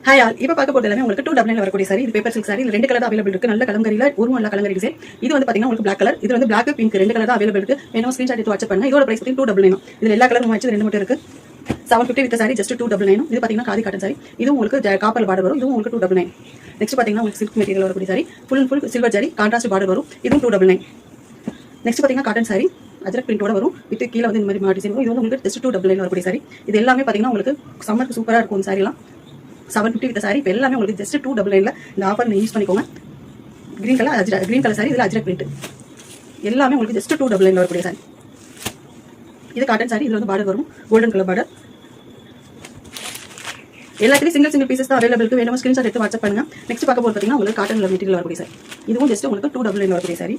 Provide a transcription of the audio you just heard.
Hi all. இப்போ பார்க்க போகிறது எல்லாமே உங்களுக்கு 299 வரக்கூடிய சாரி. இது பேப்பர் சில்க் சாரி. இது ரெண்டு கலர் அவைலபிள் இருக்கு. நல்ல கலங்கரியில ஒரு நல்ல கலங்கரி டிசைன். இது வந்து பாத்தீங்கன்னா உங்களுக்கு பிளாக் கலர். இது வந்து பிளாக் பிங்க் ரெண்டு கலர் தான் அவைலபிள் இருக்கு. வேணும் ஸ்கிரீன்ஷாட் எடுத்து வாட்ஸ்அப் பண்ணுங்க. இதோட பிரைஸ் பாத்தீங்கன்னா 299. இதுல எல்லா கலரும் வச்சு ரெண்டு மட்டும் இருக்கு. 750 வித் சாரி ஜஸ்ட் 299. இது பாத்தீங்கன்னா காதி காட்டன் சாரி. இது உங்களுக்கு காப்பர் பார்டர் வரும். இதுவும் உங்களுக்கு 299. நெக்ஸ்ட் பாத்தீங்கன்னா உங்களுக்கு சில்க் மெட்டீரியல் வரக்கூடிய sorry. Full silver zari contrast border வரும். இதுவும் 299. நெக்ஸ்ட் பாத்தீங்கன்னா காட்டன் சாரி அஜரக் பிரிண்டோட வரும். வித் கீழ வந்து இந்த மாதிரி டிசைன் வரும். இது வந்து உங்களுக்கு ஜஸ்ட் 299 வரக்கூடிய சாரி. இது எல்லாமே பாத்தீங்கன்னா உங்களுக்கு சம்மருக்கு சூப்பரா இருக்கும். சாரி எல்லாம் 750 வித் சாரி. இப்போ எல்லாமே உங்களுக்கு ஜஸ்ட் 299ல இந்த ஆஃபர் நீங்க யூஸ் பண்ணிக்கோங்க. Green colour sorry. இதுல அஜரக் பிரிண்ட் எல்லாமே உங்களுக்கு ஜஸ்ட் 299 வரக்கூடிய சாரி. இது காட்டன் சாரி. இதுல வந்து பார்டர் வரும். Golden colour border. எல்லாத்துலயும் சிங்கிள் பீசஸ் தான் அவைலபிள் இருக்கு. வேணும் ஸ்கிரீன்ஷாட் எடுத்து வாட்ஸ்அப் பண்ணுங்க. நெக்ஸ்ட் பார்க்க போறது பாத்தீங்கன்னா உங்களுக்கு காட்டன் மெட்டீரியல் வரக்கூடிய சாரி. இதுவும் ஜஸ்ட் உங்களுக்கு 299 வரக்கூடிய சாரி.